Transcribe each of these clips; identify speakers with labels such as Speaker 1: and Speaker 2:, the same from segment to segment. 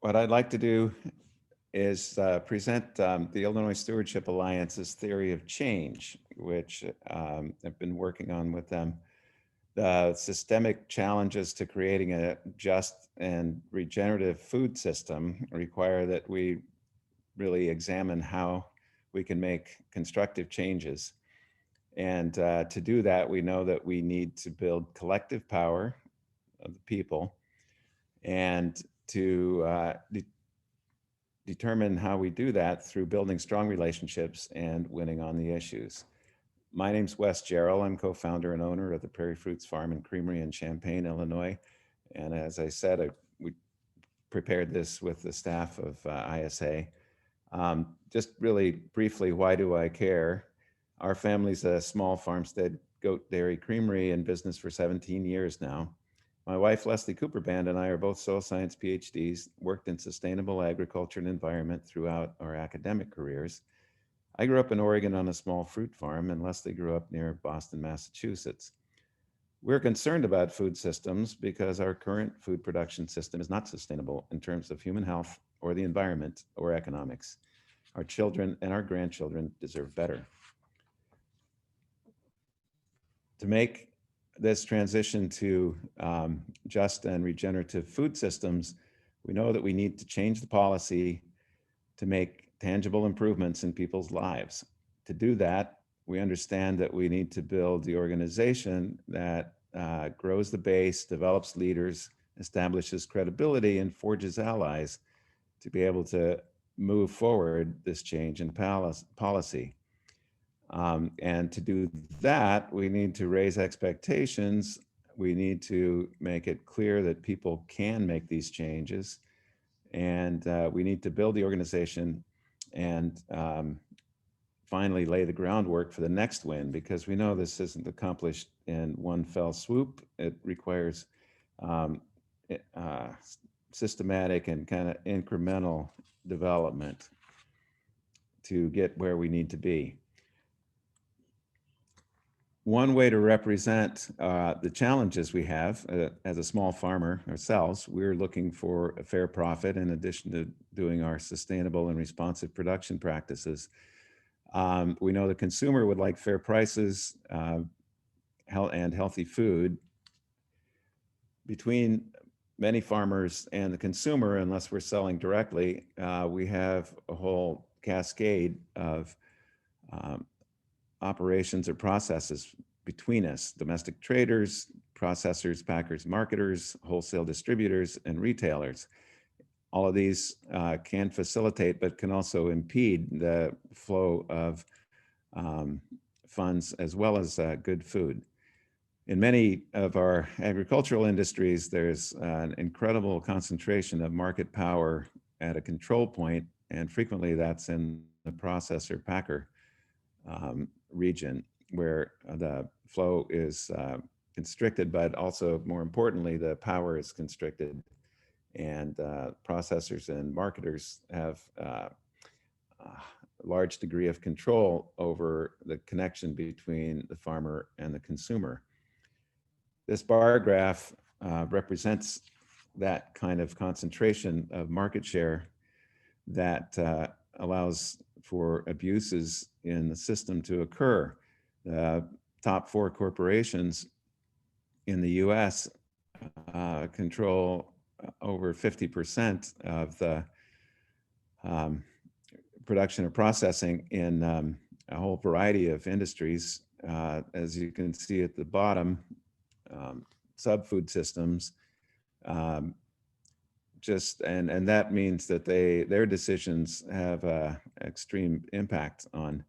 Speaker 1: What I'd like to do is present the Illinois Stewardship Alliance's theory of change, which I've been working on with them. The systemic challenges to creating a just and regenerative food system require that we really examine how we can make constructive changes. And to do that, we know that we need to build collective power of the people and to determine how we do that through building strong relationships and winning on the issues. My name's Wes Jarrell. I'm co-founder and owner of the Prairie Fruits Farm and Creamery in Champaign, Illinois. And as I said, we prepared this with the staff of ISA. Just really briefly, why do I care? Our family's a small farmstead goat dairy creamery in business for 17 years now. My wife, Leslie Cooperband, and I are both soil science PhDs, worked in sustainable agriculture and environment throughout our academic careers. I grew up in Oregon on a small fruit farm, and Leslie grew up near Boston, Massachusetts. We're concerned about food systems because our current food production system is not sustainable in terms of human health or the environment or economics. Our children and our grandchildren deserve better. To make this transition to just and regenerative food systems, we know that we need to change the policy to make tangible improvements in people's lives. To do that, we understand that we need to build the organization that grows the base, develops leaders, establishes credibility, and forges allies to be able to move forward this change in policy. And to do that, we need to raise expectations. We need to make it clear that people can make these changes. And we need to build the organization and finally lay the groundwork for the next win, because we know this isn't accomplished in one fell swoop. It requires um, systematic and kind of incremental development to get where we need to be. One way to represent the challenges we have as a small farmer ourselves, we're looking for a fair profit in addition to doing our sustainable and responsive production practices. We know the consumer would like fair prices and healthy food. Between many farmers and the consumer, unless we're selling directly, we have a whole cascade of um, operations or processes between us: domestic traders, processors, packers, marketers, wholesale distributors, and retailers. All of these can facilitate, but can also impede the flow of funds as well as good food. In many of our agricultural industries, there's an incredible concentration of market power at a control point, and frequently that's in the processor packer region, where the flow is constricted, but also more importantly, the power is constricted. And processors and marketers have a large degree of control over the connection between the farmer and the consumer. This bar graph represents that kind of concentration of market share that allows for abuses in the system to occur. The top 4 corporations in the US control over 50% of the production or processing in a whole variety of industries. As you can see at the bottom, sub-food systems, and that means that their decisions have extreme impact on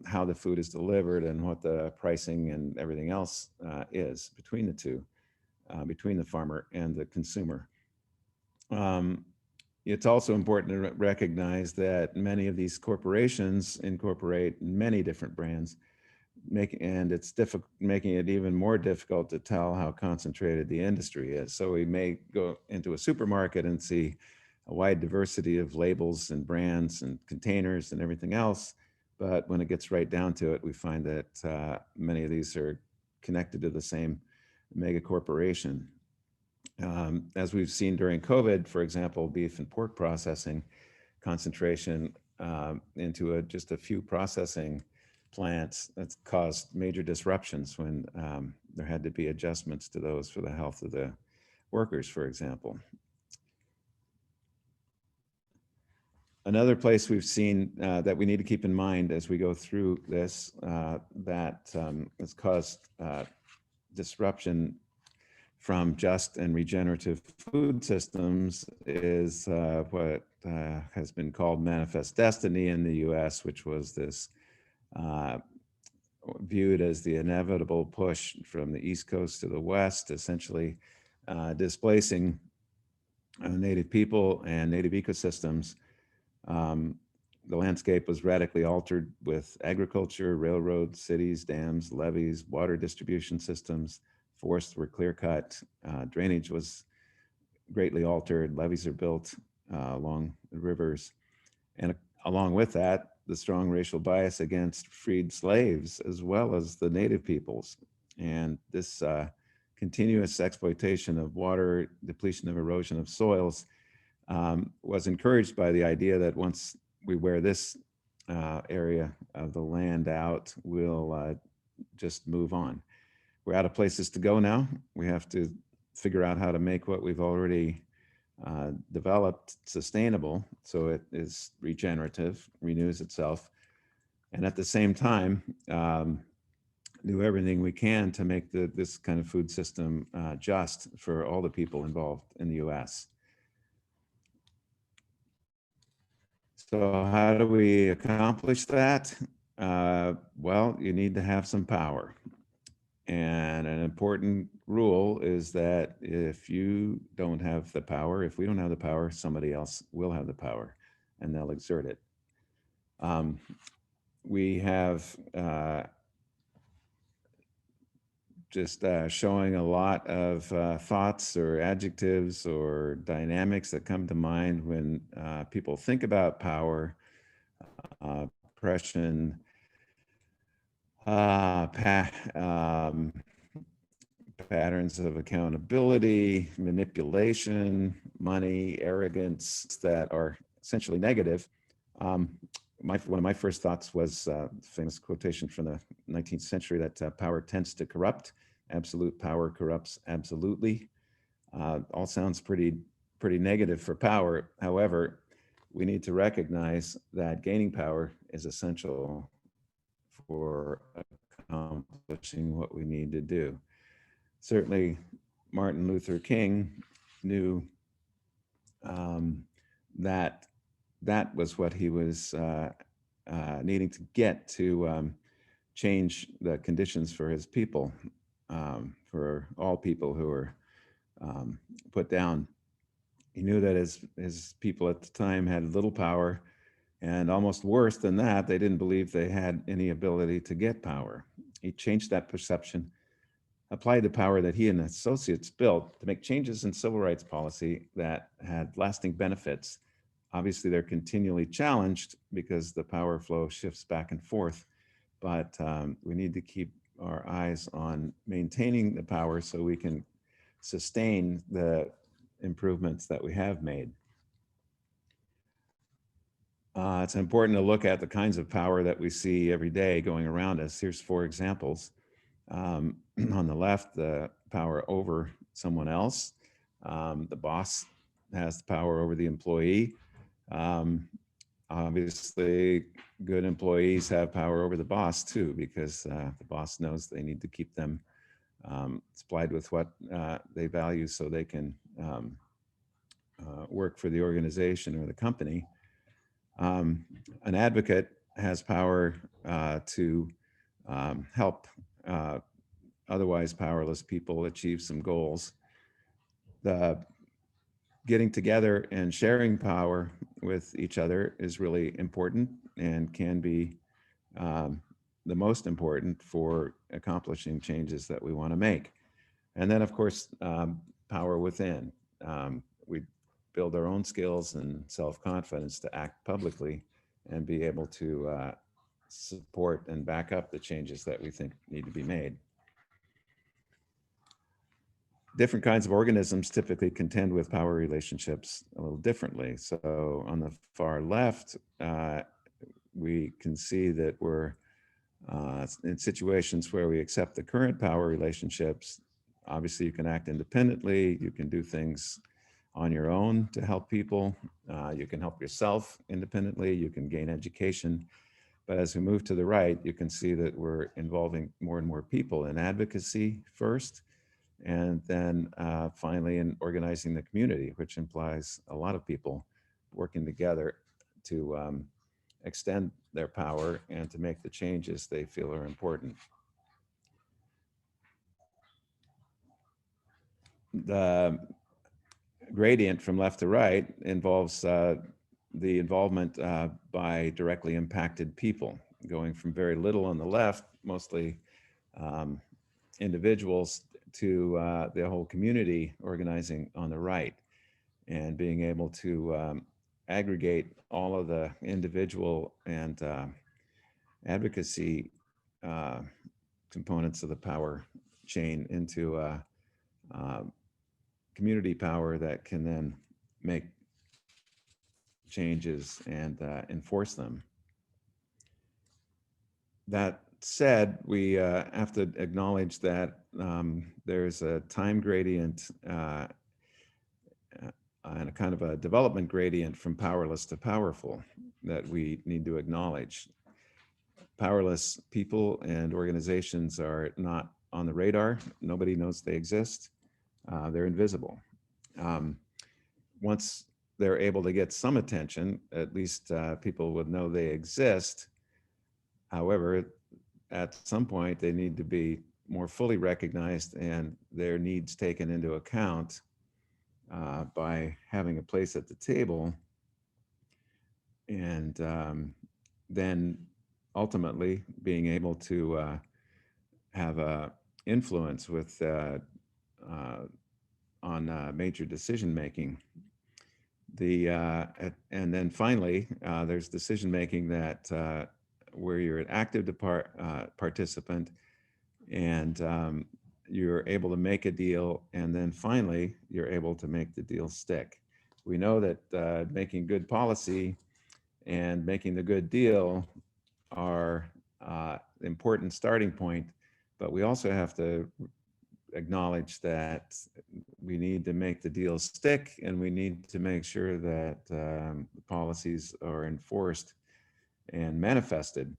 Speaker 1: how the food is delivered and what the pricing and everything else is between the two, between the farmer and the consumer. It's also important to recognize that many of these corporations incorporate many different brands, and it's making it even more difficult to tell how concentrated the industry is. So we may go into a supermarket and see a wide diversity of labels and brands and containers and everything else. But when it gets right down to it, we find that many of these are connected to the same mega corporation. As we've seen during COVID, for example, beef and pork processing concentration into just a few processing plants, that's caused major disruptions when there had to be adjustments to those for the health of the workers, for example. Another place we've seen that we need to keep in mind as we go through this that has caused disruption from just and regenerative food systems is what has been called manifest destiny in the US, which was this viewed as the inevitable push from the East Coast to the West, essentially displacing native people and native ecosystems. The landscape was radically altered with agriculture, railroads, cities, dams, levees, water distribution systems. Forests were clear cut, drainage was greatly altered, levees are built along the rivers. And along with that, the strong racial bias against freed slaves as well as the native peoples. And this continuous exploitation of water, depletion of erosion of soils was encouraged by the idea that once we wear this area of the land out, we'll just move on. We're out of places to go now. We have to figure out how to make what we've already developed sustainable so it is regenerative, renews itself, and at the same time, do everything we can to make this kind of food system just for all the people involved in the US. So how do we accomplish that? Well, you need to have some power. And an important rule is that if you don't have the power, if we don't have the power, somebody else will have the power and they'll exert it. We have just showing a lot of thoughts or adjectives or dynamics that come to mind when people think about power, oppression, patterns of accountability, manipulation, money, arrogance that are essentially negative. One of my first thoughts was a famous quotation from the 19th century that power tends to corrupt. Absolute power corrupts absolutely. All sounds pretty negative for power. However, we need to recognize that gaining power is essential for accomplishing what we need to do. Certainly, Martin Luther King knew that was what he was needing to get to change the conditions for his people, for all people who were put down. He knew that his people at the time had little power, and almost worse than that, they didn't believe they had any ability to get power. He changed that perception, applied the power that he and associates built to make changes in civil rights policy that had lasting benefits. Obviously, they're continually challenged because the power flow shifts back and forth, but we need to keep our eyes on maintaining the power so we can sustain the improvements that we have made. It's important to look at the kinds of power that we see every day going around us. Here's 4 examples. On the left, the power over someone else. The boss has the power over the employee. Obviously, good employees have power over the boss too, because the boss knows they need to keep them supplied with what they value so they can work for the organization or the company. An advocate has power to help otherwise powerless people achieve some goals. The getting together and sharing power with each other is really important and can be the most important for accomplishing changes that we want to make. And then, of course, power within. We build our own skills and self-confidence to act publicly and be able to support and back up the changes that we think need to be made. Different kinds of organisms typically contend with power relationships a little differently. So on the far left, we can see that we're in situations where we accept the current power relationships. Obviously, you can act independently, you can do things on your own to help people, you can help yourself independently, you can gain education. But as we move to the right, you can see that we're involving more and more people in advocacy first, and then finally in organizing the community, which implies a lot of people working together to extend their power and to make the changes they feel are important. The gradient from left to right involves the involvement by directly impacted people, going from very little on the left, mostly individuals, to the whole community organizing on the right, and being able to aggregate all of the individual and advocacy components of the power chain into community power that can then make changes and enforce them. That said, we have to acknowledge that there's a time gradient and a kind of a development gradient from powerless to powerful that we need to acknowledge. Powerless people and organizations are not on the radar. Nobody knows they exist. They're invisible. Once they're able to get some attention, at least people would know they exist. However, at some point, they need to be more fully recognized and their needs taken into account by having a place at the table, and then ultimately being able to have a influence with on major decision making. And then finally, there's decision making that where you're an active participant, and you're able to make a deal, and then finally you're able to make the deal stick. We know that making good policy and making the good deal are important starting point, but we also have to acknowledge that we need to make the deal stick, and we need to make sure that the policies are enforced and manifested.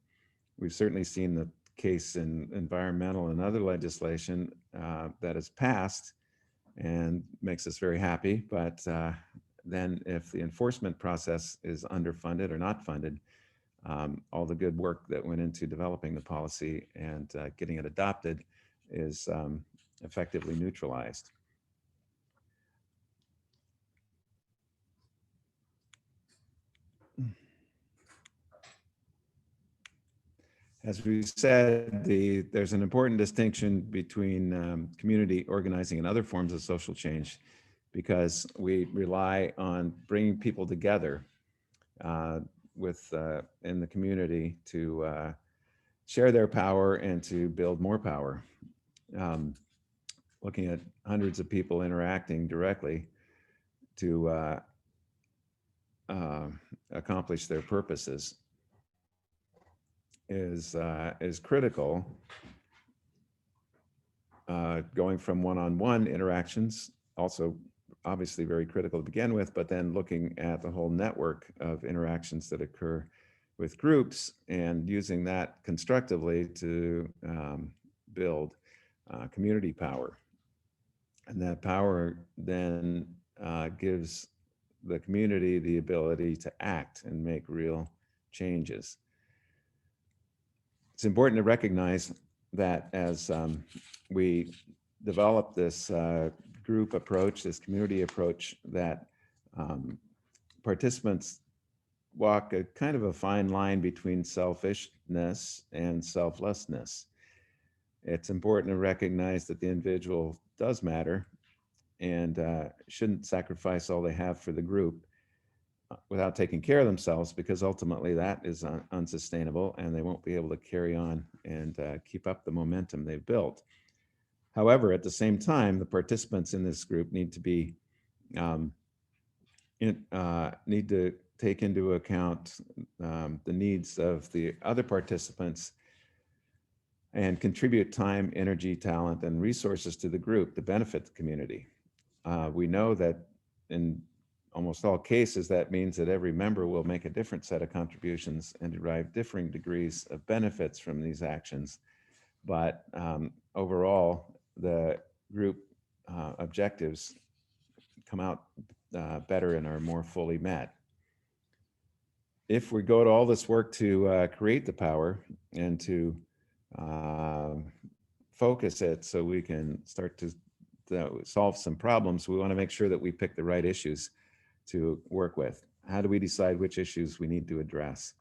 Speaker 1: We've certainly seen the case in environmental and other legislation that has passed and makes us very happy, but then if the enforcement process is underfunded or not funded, all the good work that went into developing the policy and getting it adopted is effectively neutralized. As we said, there's an important distinction between community organizing and other forms of social change, because we rely on bringing people together in the community to share their power and to build more power. Looking at hundreds of people interacting directly to accomplish their purposes is critical. Going from one-on-one interactions, also obviously very critical to begin with, but then looking at the whole network of interactions that occur with groups and using that constructively to build community power. And that power then gives the community the ability to act and make real changes. It's important to recognize that as we develop this group approach, this community approach, that participants walk a kind of a fine line between selfishness and selflessness. It's important to recognize that the individual does matter and shouldn't sacrifice all they have for the group without taking care of themselves, because ultimately that is unsustainable and they won't be able to carry on and keep up the momentum they've built. However, at the same time, the participants in this group need to be um, need to take into account the needs of the other participants and contribute time, energy, talent, and resources to the group to benefit the community. We know that in almost all cases, that means that every member will make a different set of contributions and derive differing degrees of benefits from these actions. But overall, the group objectives come out better and are more fully met. If we go to all this work to create the power and to focus it so we can start to solve some problems, we want to make sure that we pick the right issues to work with. How do we decide which issues we need to address?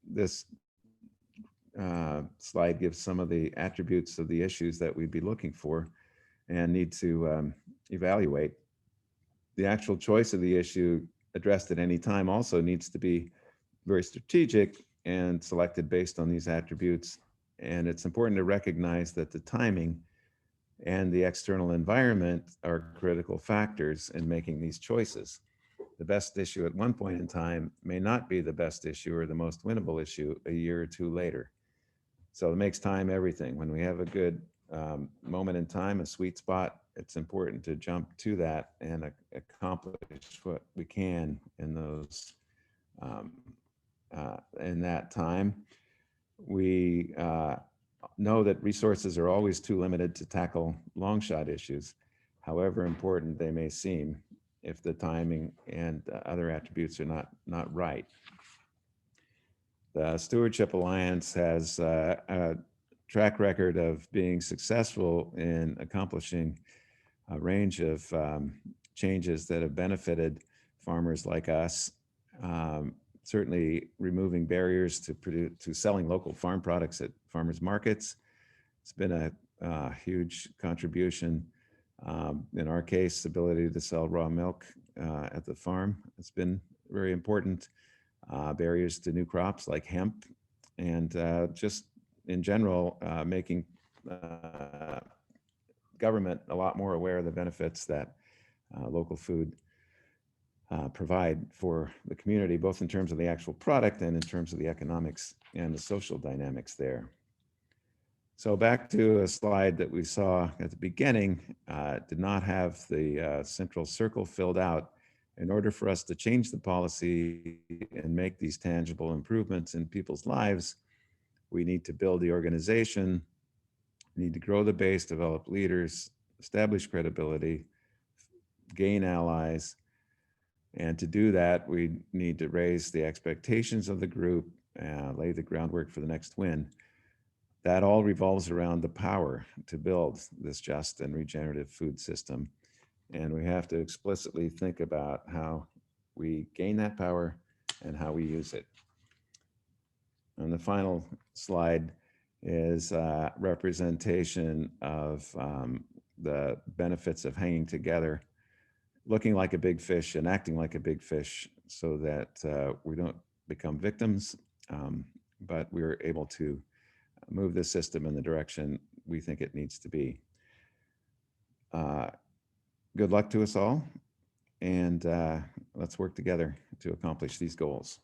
Speaker 1: This slide gives some of the attributes of the issues that we'd be looking for and need to evaluate. The actual choice of the issue addressed at any time also needs to be very strategic and selected based on these attributes. And it's important to recognize that the timing and the external environment are critical factors in making these choices. The best issue at one point in time may not be the best issue or the most winnable issue a year or two later. So it makes time everything. When we have a good moment in time, a sweet spot, it's important to jump to that and accomplish what we can in those in that time. We know that resources are always too limited to tackle long shot issues, however important they may seem, if the timing and other attributes are not right. The Stewardship Alliance has a track record of being successful in accomplishing a range of changes that have benefited farmers like us. Certainly removing barriers to selling local farm products at farmers markets. It's been a huge contribution. In our case, ability to sell raw milk at the farm. It's been very important. Barriers to new crops like hemp, and just in general, making government a lot more aware of the benefits that local food provide for the community, both in terms of the actual product and in terms of the economics and the social dynamics there. So back to a slide that we saw at the beginning, did not have the central circle filled out. In order for us to change the policy and make these tangible improvements in people's lives, we need to build the organization, need to grow the base, develop leaders, establish credibility, gain allies. And to do that, we need to raise the expectations of the group, lay the groundwork for the next win. That all revolves around the power to build this just and regenerative food system. And we have to explicitly think about how we gain that power and how we use it. And the final slide is a representation of the benefits of hanging together, looking like a big fish and acting like a big fish so that we don't become victims, but we're able to move the system in the direction we think it needs to be. Good luck to us all, and let's work together to accomplish these goals.